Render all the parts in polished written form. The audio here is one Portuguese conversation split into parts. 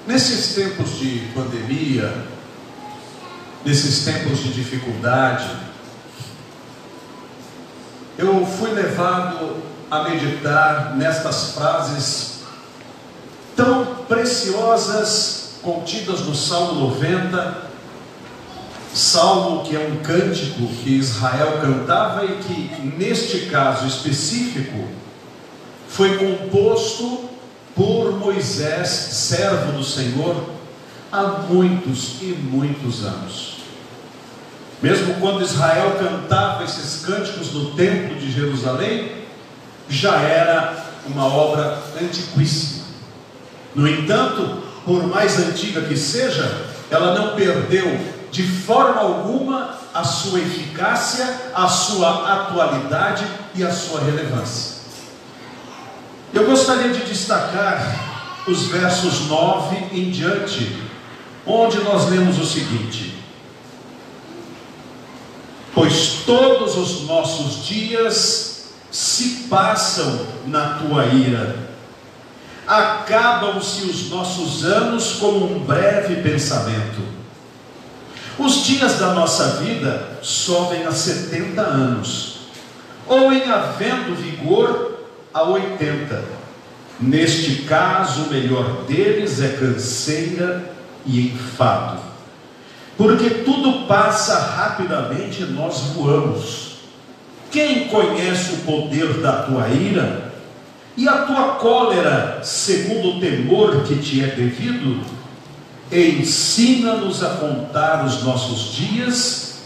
Nesses tempos de pandemia, nesses tempos de dificuldade, eu fui levado a meditar nestas frases tão preciosas contidas no Salmo 90, Salmo que é um cântico que Israel cantava e que, neste caso específico, foi composto por Moisés, servo do Senhor, há muitos e muitos anos. Mesmo quando Israel cantava esses cânticos no templo de Jerusalém, já era uma obra antiquíssima. No entanto, por mais antiga que seja, ela não perdeu de forma alguma a sua eficácia, a sua atualidade e a sua relevância. Eu gostaria de destacar os versos 9 em diante, onde nós lemos o seguinte: pois todos os nossos dias se passam na tua ira, acabam-se os nossos anos como um breve pensamento. Os dias da nossa vida sobem a 70 anos, ou em havendo vigor a 80. Neste caso, o melhor deles é canseira e enfado, porque tudo passa rapidamente e nós voamos. Quem conhece o poder da tua ira e a tua cólera, segundo o temor que te é devido? Ensina-nos a contar os nossos dias,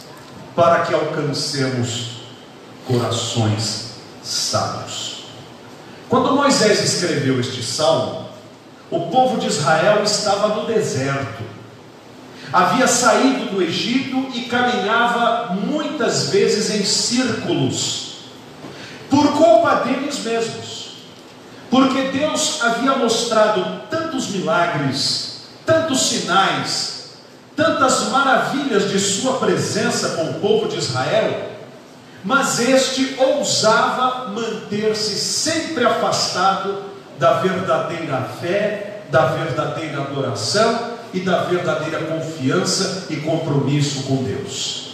para que alcancemos corações sábios. Quando Moisés escreveu este salmo, o povo de Israel estava no deserto. Havia saído do Egito e caminhava muitas vezes em círculos, por culpa deles mesmos, porque Deus havia mostrado tantos milagres, tantos sinais, tantas maravilhas de sua presença com o povo de Israel, mas este ousava manter-se sempre afastado da verdadeira fé, da verdadeira adoração e da verdadeira confiança e compromisso com Deus.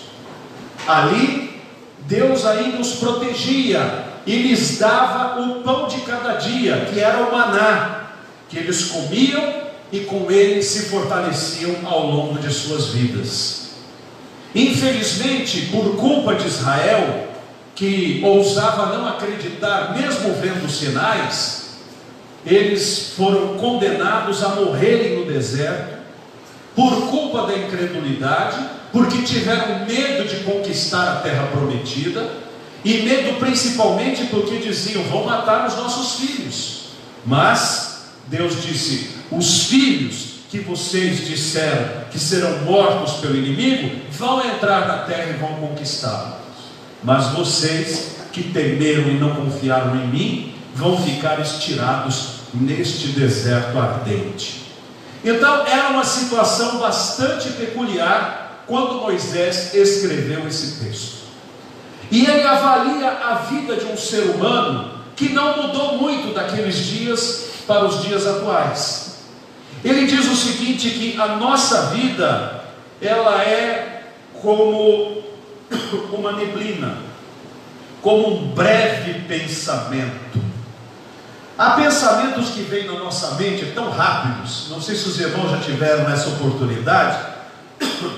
Ali, Deus ainda os protegia e lhes dava o pão de cada dia, que era o maná, que eles comiam e com ele se fortaleciam ao longo de suas vidas. Infelizmente, por culpa de Israel, que ousava não acreditar mesmo vendo sinais, eles foram condenados a morrerem no deserto, por culpa da incredulidade, porque tiveram medo de conquistar a terra prometida, e medo principalmente porque diziam: vão matar os nossos filhos. Mas Deus disse: os filhos que vocês disseram que serão mortos pelo inimigo vão entrar na terra e vão conquistá-los, mas vocês que temeram e não confiaram em mim vão ficar estirados neste deserto ardente. Então era uma situação bastante peculiar quando Moisés escreveu esse texto. E ele avalia a vida de um ser humano que não mudou muito daqueles dias para os dias atuais. Ele diz o seguinte, que a nossa vida, ela é como uma neblina, como um breve pensamento. Há pensamentos que vêm na nossa mente tão rápidos, não sei se os irmãos já tiveram essa oportunidade,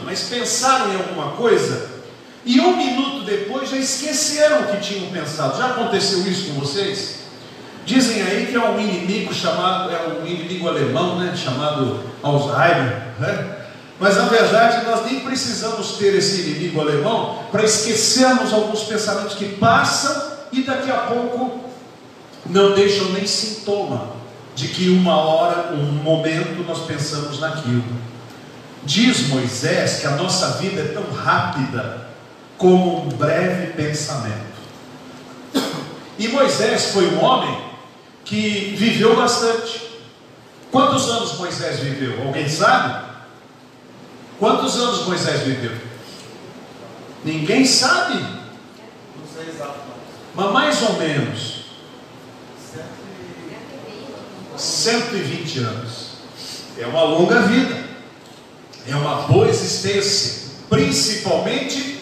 mas pensaram em alguma coisa e um minuto depois já esqueceram o que tinham pensado. Já aconteceu isso com vocês? Dizem aí que é um inimigo chamado, é um inimigo alemão, né, chamado Alzheimer, né? Mas na verdade nós nem precisamos ter esse inimigo alemão para esquecermos alguns pensamentos que passam e daqui a pouco não deixam nem sintoma de que uma hora, um momento nós pensamos naquilo. Diz Moisés que a nossa vida é tão rápida como um breve pensamento. E Moisés foi um homem que viveu bastante. Quantos anos Moisés viveu? Alguém sabe? Quantos anos Moisés viveu? Ninguém sabe? Não sei exato, mas mais ou menos 120 anos. é uma longa vida, é uma boa existência, principalmente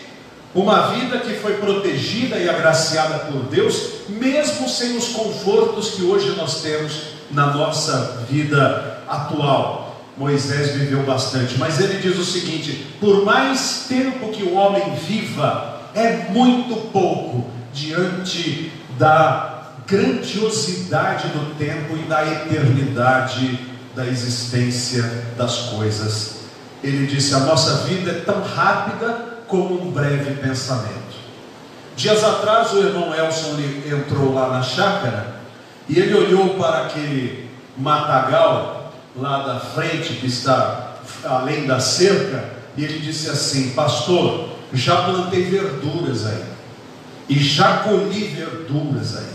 uma vida que foi protegida e agraciada por Deus, mesmo sem os confortos que hoje nós temos na nossa vida atual. Moisés viveu bastante, mas ele diz o seguinte: por mais tempo que o homem viva, é muito pouco diante da grandiosidade do tempo e da eternidade da existência das coisas. Ele disse: a nossa vida é tão rápida como um breve pensamento. Dias atrás o irmão Elson entrou lá na chácara e ele olhou para aquele matagal lá da frente, que está além da cerca, e ele disse assim: pastor, já plantei verduras aí, e já colhi verduras aí.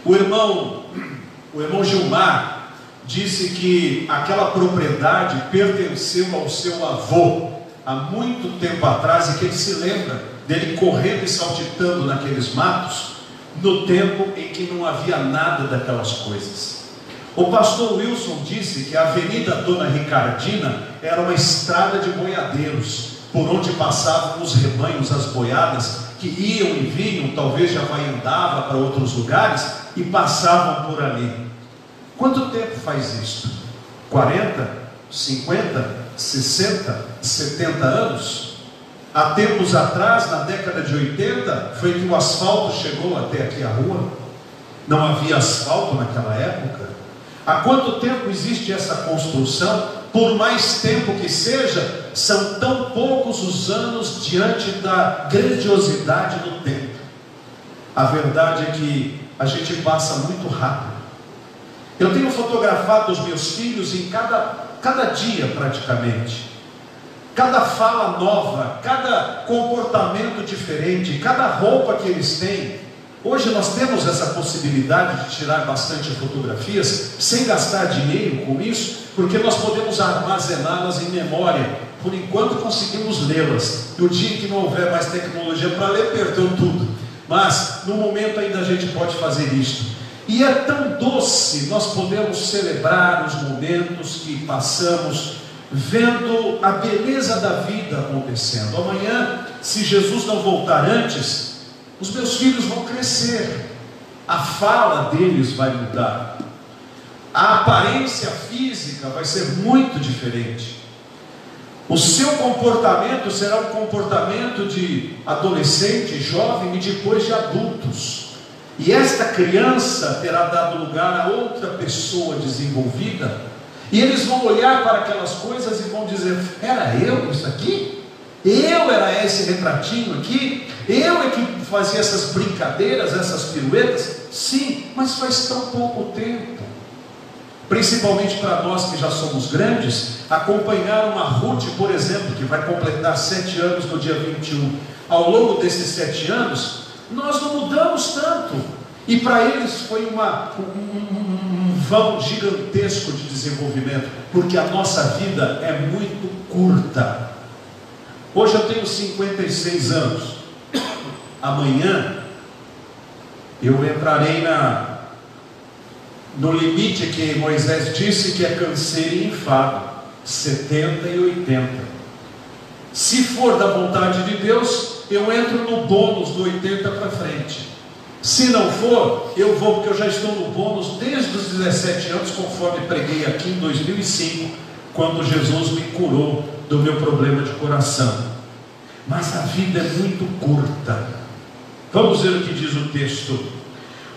O irmão Gilmar disse que aquela propriedade pertenceu ao seu avô há muito tempo atrás, e que ele se lembra dele correndo e saltitando naqueles matos no tempo em que não havia nada daquelas coisas. O pastor Wilson disse que a Avenida Dona Ricardina era uma estrada de boiadeiros, por onde passavam os rebanhos, as boiadas, que iam e vinham, talvez já andava para outros lugares, e passavam por ali. Quanto tempo faz isso? 40, 50, 60, 70 anos? Há tempos atrás, na década de 80, foi que o asfalto chegou até aqui a rua. Não havia asfalto naquela época. Há quanto tempo existe essa construção? Por mais tempo que seja, são tão poucos os anos diante da grandiosidade do tempo. A verdade é que a gente passa muito rápido. Eu tenho fotografado os meus filhos em cada dia praticamente. Cada fala nova, cada comportamento diferente, cada roupa que eles têm. Hoje nós temos essa possibilidade de tirar bastante fotografias sem gastar dinheiro com isso, porque nós podemos armazená-las em memória. Por enquanto conseguimos lê-las. No dia em que não houver mais tecnologia para ler, perdeu tudo. Mas no momento ainda a gente pode fazer isso. E é tão doce nós podemos celebrar os momentos que passamos vendo a beleza da vida acontecendo. Amanhã, se Jesus não voltar antes, os meus filhos vão crescer, a fala deles vai mudar, a aparência física vai ser muito diferente, o seu comportamento será um comportamento de adolescente, jovem e depois de adultos, e esta criança terá dado lugar a outra pessoa desenvolvida, e eles vão olhar para aquelas coisas e vão dizer: era eu isso aqui? Eu era esse retratinho aqui? Eu é que fazia essas brincadeiras, essas piruetas? Sim, mas faz tão pouco tempo. Principalmente para nós que já somos grandes, acompanhar uma Ruth, por exemplo, que vai completar 7 anos no dia 21. Ao longo desses 7 anos, nós não mudamos tanto. E para eles foi um vão gigantesco de desenvolvimento, porque a nossa vida é muito curta. Hoje eu tenho 56 anos. Amanhã eu entrarei no limite que Moisés disse, que é canseiro e enfado, 70 e 80. Se for da vontade de Deus, eu entro no bônus do 80 para frente. Se não for, eu vou, porque eu já estou no bônus desde os 17 anos, conforme preguei aqui em 2005, quando Jesus me curou do meu problema de coração. Mas a vida é muito curta. Vamos ver o que diz o texto.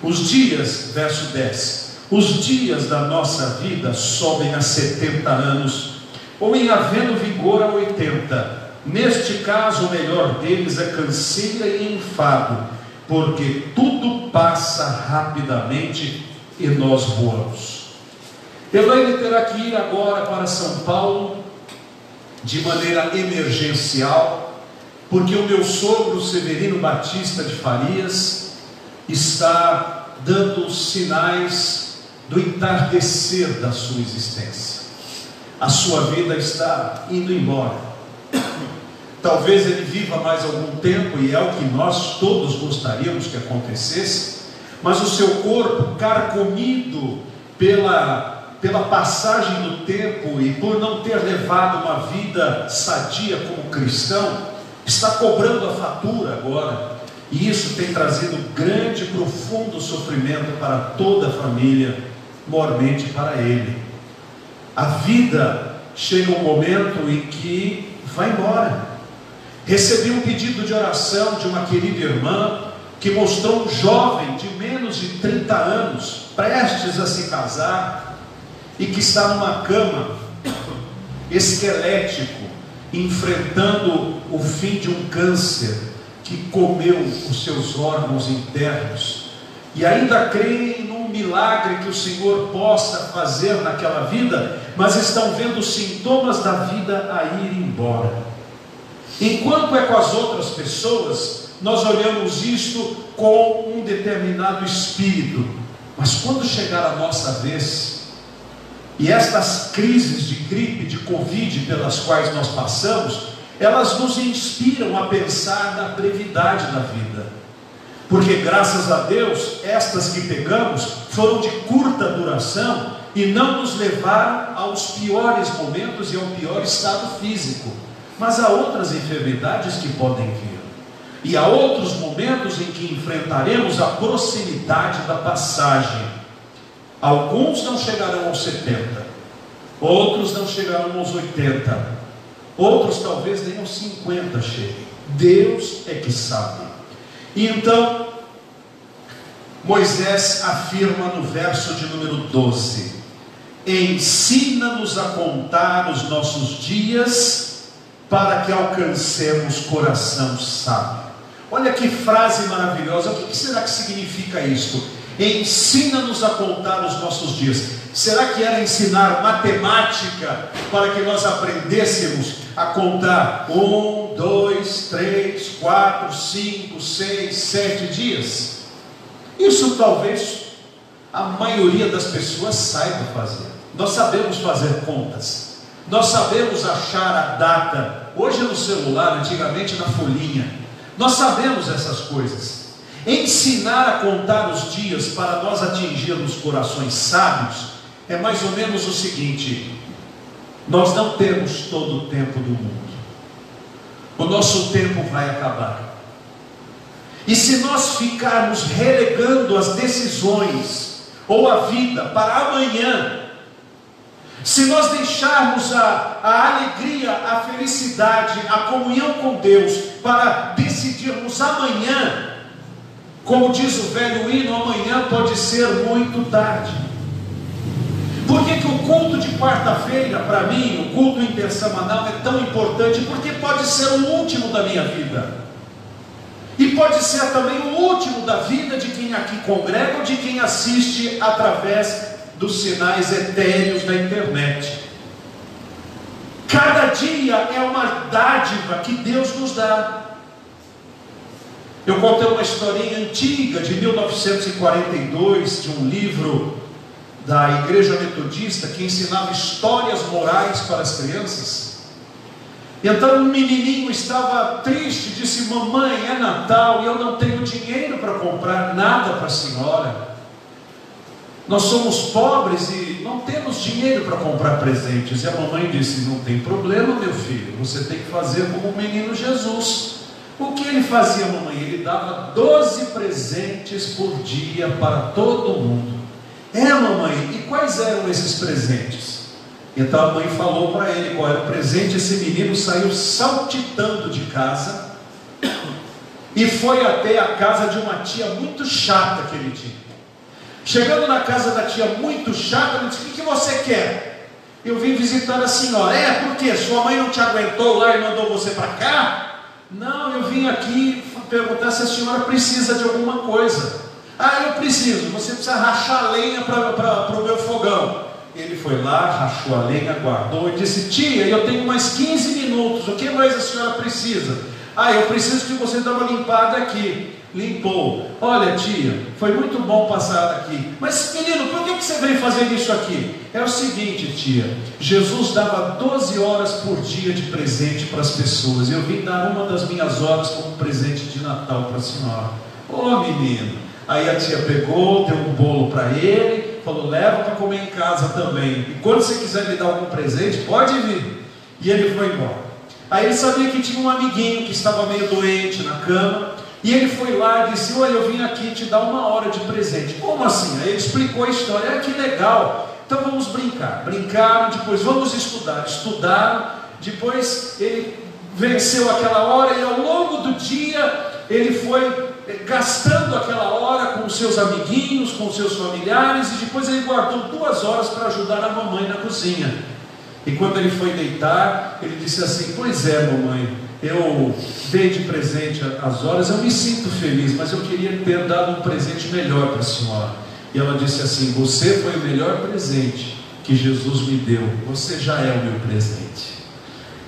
Os dias, verso 10, os dias da nossa vida sobem a 70 anos, ou em havendo vigor a 80. Neste caso, o melhor deles é canseira e enfado, porque tudo passa rapidamente e nós voamos. Elaine terá que ir agora para São Paulo de maneira emergencial, porque o meu sogro Severino Batista de Farias está dando sinais do entardecer da sua existência. A sua vida está indo embora. Talvez ele viva mais algum tempo, e é o que nós todos gostaríamos que acontecesse, mas o seu corpo, carcomido pela pela passagem do tempo e por não ter levado uma vida sadia como cristão, está cobrando a fatura agora. E isso tem trazido grande e profundo sofrimento para toda a família, mormente para ele. A vida chega um momento em que vai embora. Recebi um pedido de oração de uma querida irmã que mostrou um jovem de menos de 30 anos, prestes a se casar, e que está numa cama, esquelético, enfrentando o fim de um câncer que comeu os seus órgãos internos, e ainda creem num milagre que o Senhor possa fazer naquela vida, mas estão vendo os sintomas da vida a ir embora. Enquanto é com as outras pessoas, nós olhamos isto com um determinado espírito, mas quando chegar a nossa vez, e estas crises de gripe, de Covid pelas quais nós passamos, elas nos inspiram a pensar na brevidade da vida, porque graças a Deus, estas que pegamos foram de curta duração e não nos levaram aos piores momentos e ao pior estado físico, mas há outras enfermidades que podem vir, e há outros momentos em que enfrentaremos a proximidade da passagem. Alguns não chegarão aos 70, outros não chegarão aos 80, outros talvez nem aos 50 cheguem. Deus é que sabe. E então Moisés afirma no verso de número 12: ensina-nos a contar os nossos dias, para que alcancemos coração sábio. Olha que frase maravilhosa. O que será que significa isto? Ensina-nos a contar os nossos dias. Será que era ensinar matemática para que nós aprendêssemos a contar 1, 2, 3, 4, 5, 6, 7 dias? Isso talvez a maioria das pessoas saiba fazer. Nós sabemos fazer contas, nós sabemos achar a data, hoje no celular, antigamente na folhinha. Nós sabemos essas coisas. Ensinar a contar os dias para nós atingirmos corações sábios é mais ou menos o seguinte: nós não temos todo o tempo do mundo, o nosso tempo vai acabar, e se nós ficarmos relegando as decisões ou a vida para amanhã, se nós deixarmos a alegria, a felicidade, a comunhão com Deus para decidirmos amanhã, como diz o velho hino, amanhã pode ser muito tarde. Por que o culto de quarta-feira, para mim, o culto intersemanal é tão importante? Porque pode ser o último da minha vida, e pode ser também o último da vida de quem aqui congrega ou de quem assiste através dos sinais etéreos da internet. Cada dia é uma dádiva que Deus nos dá. Eu contei uma historinha antiga de 1942, de um livro da Igreja Metodista que ensinava histórias morais para as crianças. Então um menininho estava triste, disse: mamãe, é Natal e eu não tenho dinheiro para comprar nada para a senhora. Nós somos pobres e não temos dinheiro para comprar presentes. E a mamãe disse: não tem problema, meu filho, você tem que fazer como o menino Jesus. O que ele fazia, mamãe? Ele dava 12 presentes por dia para todo mundo. É, mamãe, e quais eram esses presentes? Então a mãe falou para ele qual era o presente. Esse menino saiu saltitando de casa e foi até a casa de uma tia muito chata que ele tinha. Chegando na casa da tia muito chata, ele disse: o que você quer? Eu vim visitar a senhora. É, por quê? Sua mãe não te aguentou lá e mandou você para cá? Não, eu vim aqui perguntar se a senhora precisa de alguma coisa. Ah, eu preciso. Você precisa rachar a lenha para o meu fogão. Ele foi lá, rachou a lenha, guardou e disse: tia, eu tenho mais 15 minutos, o que mais a senhora precisa? Ah, eu preciso que você dê uma limpada aqui. Limpou. Olha, tia, foi muito bom passar aqui. Mas menino, por que você veio fazer isso aqui? É o seguinte, tia, Jesus dava 12 horas por dia de presente para as pessoas, e eu vim dar uma das minhas horas como presente de Natal para a senhora. Ô menino. Aí a tia pegou, deu um bolo para ele, falou: leva para comer em casa também. E quando você quiser me dar algum presente, pode vir. E ele foi embora. Aí ele sabia que tinha um amiguinho que estava meio doente na cama. E ele foi lá e disse: olha, eu vim aqui te dar 1 hora de presente. Como assim? Aí ele explicou a história. Que legal. Então vamos brincar. Brincaram, depois vamos estudar. Estudaram. Depois ele venceu aquela hora e ao longo do dia ele foi gastando aquela hora com os seus amiguinhos, com os seus familiares, e depois ele guardou 2 horas para ajudar a mamãe na cozinha. E quando ele foi deitar, ele disse assim: pois é, mamãe, eu dei de presente as horas, eu me sinto feliz, mas eu queria ter dado um presente melhor para a senhora. E ela disse assim: você foi o melhor presente que Jesus me deu, você já é o meu presente.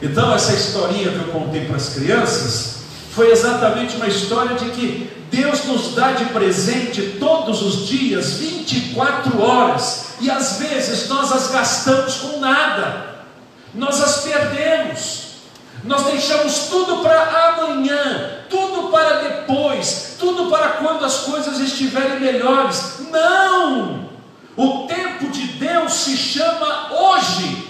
Então essa historinha que eu contei para as crianças foi exatamente uma história de que Deus nos dá de presente todos os dias, 24 horas, e às vezes nós as gastamos com nada, nós as perdemos, nós deixamos tudo para amanhã, tudo para depois, tudo para quando as coisas estiverem melhores. Não! O tempo de Deus se chama hoje.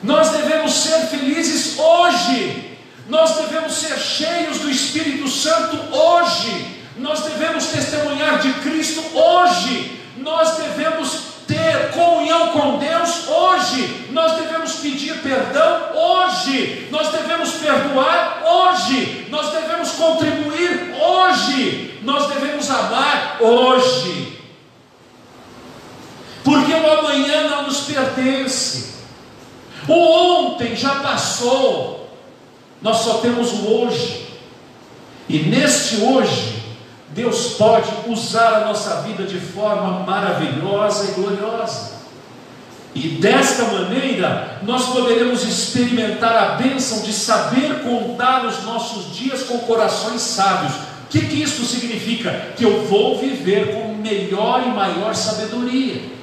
Nós devemos ser felizes hoje. Nós devemos ser cheios do Espírito Santo hoje. Nós devemos testemunhar de Cristo hoje. Nós devemos ter comunhão com Deus hoje. Nós devemos pedir perdão hoje. Nós devemos perdoar hoje. Nós devemos contribuir hoje. Nós devemos amar hoje. Porque o amanhã não nos pertence. O ontem já passou. Nós só temos o hoje. E neste hoje, Deus pode usar a nossa vida de forma maravilhosa e gloriosa. E desta maneira, nós poderemos experimentar a bênção de saber contar os nossos dias com corações sábios. O que isso significa? Que eu vou viver com melhor e maior sabedoria.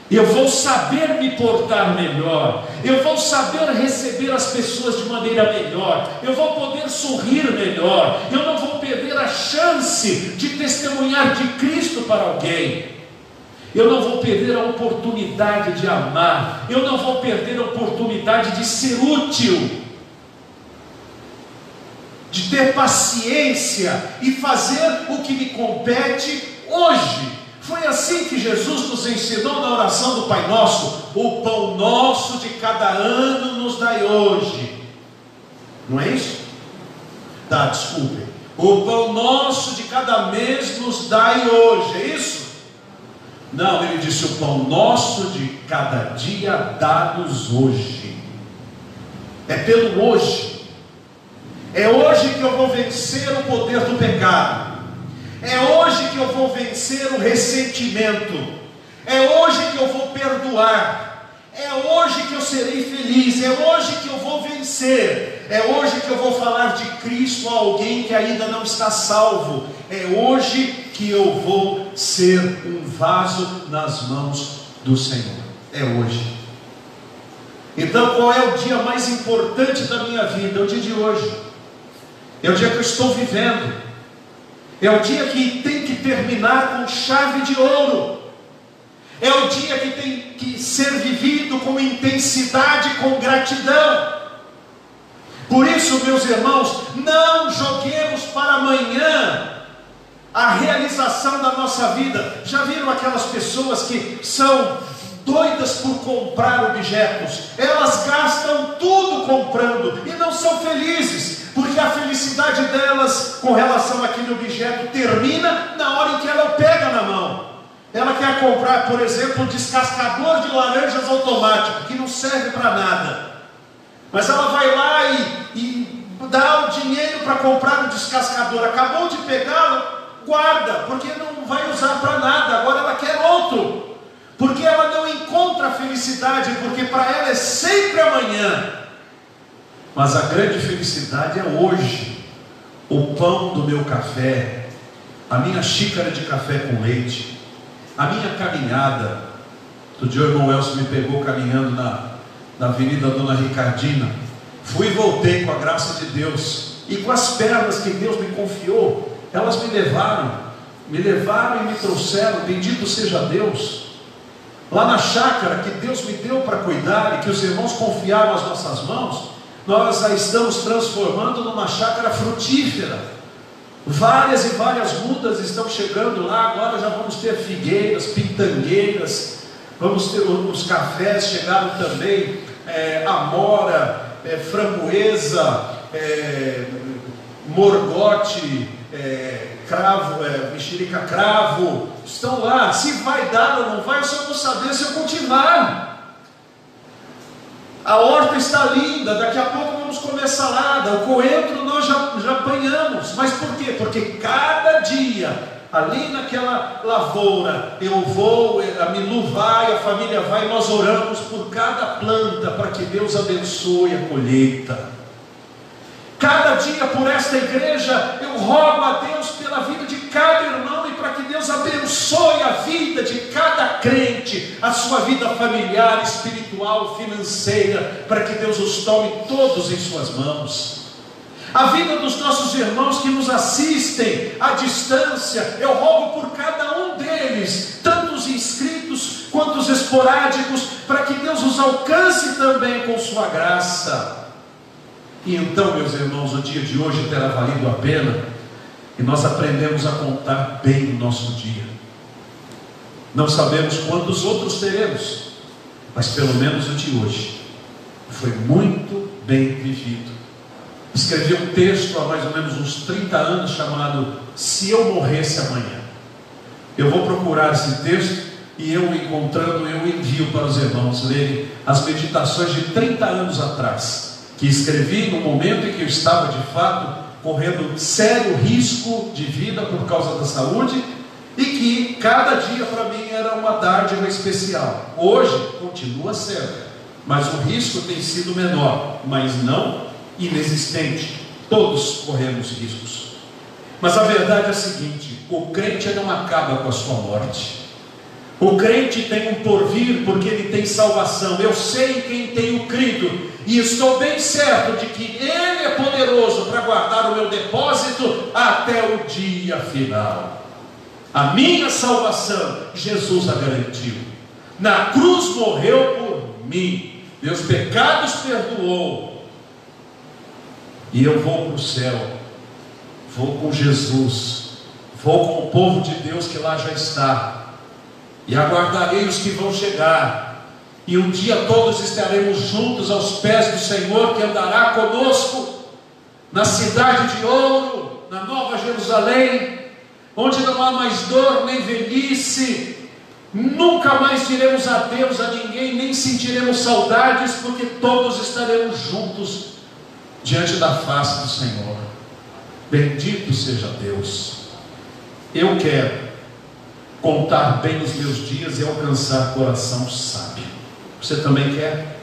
Eu vou saber me portar melhor, eu vou saber receber as pessoas de maneira melhor, eu vou poder sorrir melhor, eu não vou perder a chance de testemunhar de Cristo para alguém, eu não vou perder a oportunidade de amar, eu não vou perder a oportunidade de ser útil, de ter paciência e fazer o que me compete hoje. Foi assim que Jesus nos ensinou na oração do Pai Nosso: o pão nosso de cada ano nos dai hoje. Não é isso? Tá, desculpe. O pão nosso de cada mês nos dai hoje, é isso? Não, ele disse: o pão nosso de cada dia dá-nos hoje. É pelo hoje. É hoje que eu vou vencer o poder do pecado. É hoje que eu vou vencer o ressentimento. É hoje que eu vou perdoar. É hoje que eu serei feliz. É hoje que eu vou vencer. É hoje que eu vou falar de Cristo a alguém que ainda não está salvo. É hoje que eu vou ser um vaso nas mãos do Senhor. É hoje. Então, qual é o dia mais importante da minha vida? É o dia de hoje. É o dia que eu estou vivendo. É o dia que tem que terminar com chave de ouro. É o dia que tem que ser vivido com intensidade, com gratidão. Por isso, meus irmãos, não joguemos para amanhã a realização da nossa vida. Já viram aquelas pessoas que são doidas por comprar objetos? Elas gastam tudo comprando e não são felizes, porque a felicidade delas com relação àquele objeto termina na hora em que ela o pega na mão. Ela quer comprar, por exemplo, um descascador de laranjas automático, que não serve para nada, mas ela vai lá e dá o dinheiro para comprar o descascador. Acabou de pegá-lo, guarda, porque não vai usar para nada. Agora ela quer outro, porque ela não encontra a felicidade, porque para ela é sempre amanhã. Mas a grande felicidade é hoje. O pão do meu café, a minha xícara de café com leite, a minha caminhada. Outro dia o irmão Elcio me pegou caminhando na Avenida Dona Ricardina. Fui e voltei com a graça de Deus, e com as pernas que Deus me confiou, elas me levaram me levaram e me trouxeram, bendito seja Deus, lá na chácara que Deus me deu para cuidar e que os irmãos confiaram às nossas mãos, nós a estamos transformando numa chácara frutífera. Várias e várias mudas estão chegando lá. Agora já vamos ter figueiras, pitangueiras, vamos ter os cafés, chegaram também, amora, framboesa, morgote, cravo, mexerica cravo, estão lá. Se vai dar ou não vai, eu só vou saber se eu continuar. A horta está linda, daqui a pouco vamos comer salada, o coentro nós já apanhamos. Mas por quê? Porque cada dia, ali naquela lavoura, eu vou, a Milu vai, a família vai, nós oramos por cada planta, para que Deus abençoe a colheita. Cada dia por esta igreja, eu rogo a Deus pela vida de cada irmão, e para que Deus abençoe a vida de cada crente, a sua vida familiar, espiritual, financeira, para que Deus os tome todos em suas mãos. A vida dos nossos irmãos que nos assistem à distância, eu rogo por cada um deles, tanto os inscritos quanto os esporádicos, para que Deus os alcance também com sua graça. E então, meus irmãos, o dia de hoje terá valido a pena, e nós aprendemos a contar bem o nosso dia. Não sabemos quantos outros teremos, mas pelo menos o de hoje foi muito bem vivido. Escrevi um texto há mais ou menos uns 30 anos chamado Se Eu Morresse Amanhã. Eu vou procurar esse texto e eu encontrando, eu envio para os irmãos lerem as meditações de 30 anos atrás, que escrevi no momento em que eu estava de fato correndo sério risco de vida por causa da saúde, e que cada dia para mim era uma dádiva especial. Hoje continua sendo, mas o risco tem sido menor, mas não inexistente. Todos corremos riscos. Mas a verdade é a seguinte: o crente não acaba com a sua morte. O crente tem um porvir, porque ele tem salvação. Eu sei em quem tenho crido, e estou bem certo de que Ele é poderoso para guardar o meu depósito até o dia final. A minha salvação, Jesus a garantiu. Na cruz morreu por mim, meus pecados perdoou, e eu vou para o céu, vou com Jesus, vou com o povo de Deus que lá já está, e aguardarei os que vão chegar, e um dia todos estaremos juntos aos pés do Senhor, que andará conosco na cidade de ouro, na Nova Jerusalém, onde não há mais dor nem velhice. Nunca mais diremos adeus a ninguém, nem sentiremos saudades, porque todos estaremos juntos diante da face do Senhor. Bendito seja Deus. Eu quero contar bem os meus dias e alcançar coração sábio. Você também quer?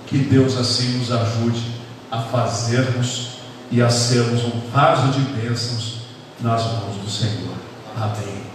Que Deus assim nos ajude a fazermos e a sermos um vaso de bênçãos nas mãos do Senhor. Amém.